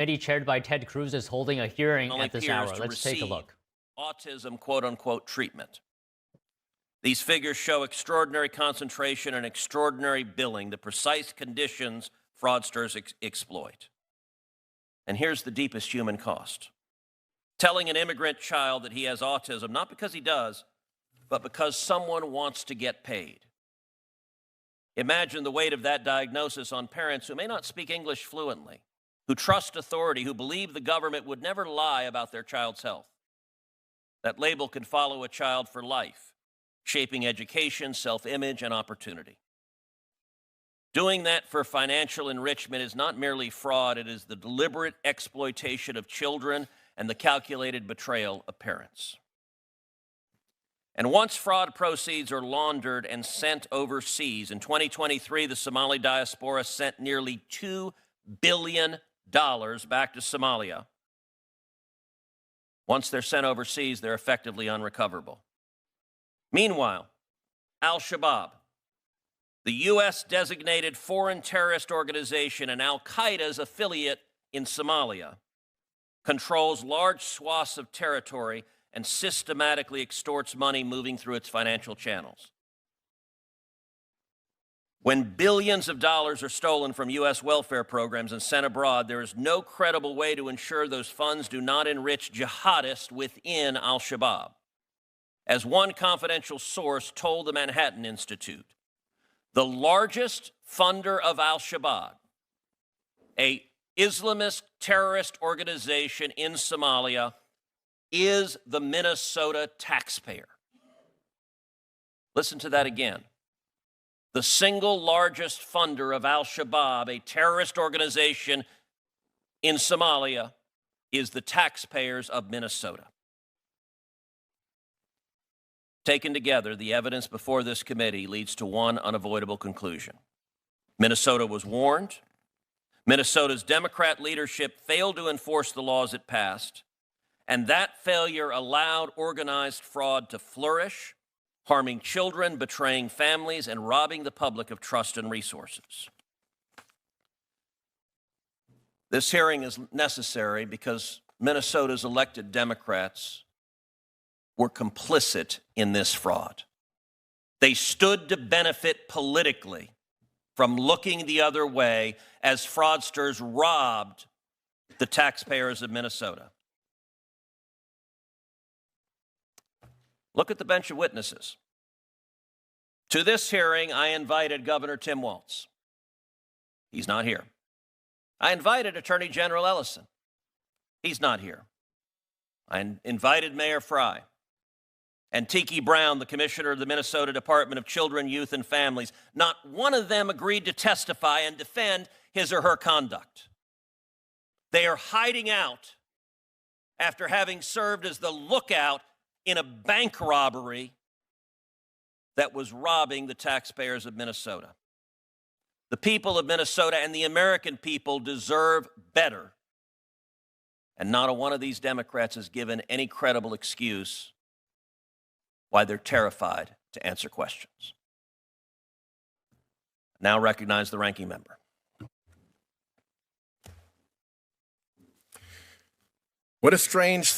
committee chaired by Ted Cruz is holding a hearing at this hour. Let's take a look. Autism, quote-unquote, treatment. These figures show extraordinary concentration and extraordinary billing, the precise conditions fraudsters exploit. And here's the deepest human cost. Telling an immigrant child that he has autism, not because he does, but because someone wants to get paid. Imagine the weight of that diagnosis on parents who may not speak English fluently, who trust authority, who believe the government would never lie about their child's health. That label can follow a child for life, shaping education, self-image, and opportunity. Doing that for financial enrichment is not merely fraud, it is the deliberate exploitation of children and the calculated betrayal of parents. And once fraud proceeds are laundered and sent overseas, in 2023, the Somali diaspora sent nearly $2 billion back to Somalia. Once they're sent overseas, they're effectively unrecoverable. Meanwhile, Al-Shabaab, the U.S.-designated foreign terrorist organization and al-Qaeda's affiliate in Somalia, controls large swaths of territory and systematically extorts money moving through its financial channels. When billions of dollars are stolen from U.S. welfare programs and sent abroad, there is no credible way to ensure those funds do not enrich jihadists within Al-Shabaab. As one confidential source told the Manhattan Institute, the largest funder of Al-Shabaab, an Islamist terrorist organization in Somalia, is the Minnesota taxpayer. Listen to that again. The single largest funder of Al-Shabaab, a terrorist organization in Somalia, is the taxpayers of Minnesota. Taken together, the evidence before this committee leads to one unavoidable conclusion. Minnesota was warned. Minnesota's Democrat leadership failed to enforce the laws it passed, and that failure allowed organized fraud to flourish, harming children, betraying families, and robbing the public of trust and resources. This hearing is necessary because Minnesota's elected Democrats were complicit in this fraud. They stood to benefit politically from looking the other way as fraudsters robbed the taxpayers of Minnesota. Look at the bench of witnesses. To this hearing, I invited Governor Tim Walz. He's not here. I invited Attorney General Ellison. He's not here. I invited Mayor Fry and Tiki Brown, the commissioner of the Minnesota Department of Children, Youth, and Families. Not one of them agreed to testify and defend his or her conduct. They are hiding out after having served as the lookout in a bank robbery that was robbing the taxpayers of Minnesota. The people of Minnesota and the American people deserve better. And not a one of these Democrats has given any credible excuse why they're terrified to answer questions. Now recognize the ranking member. What a strange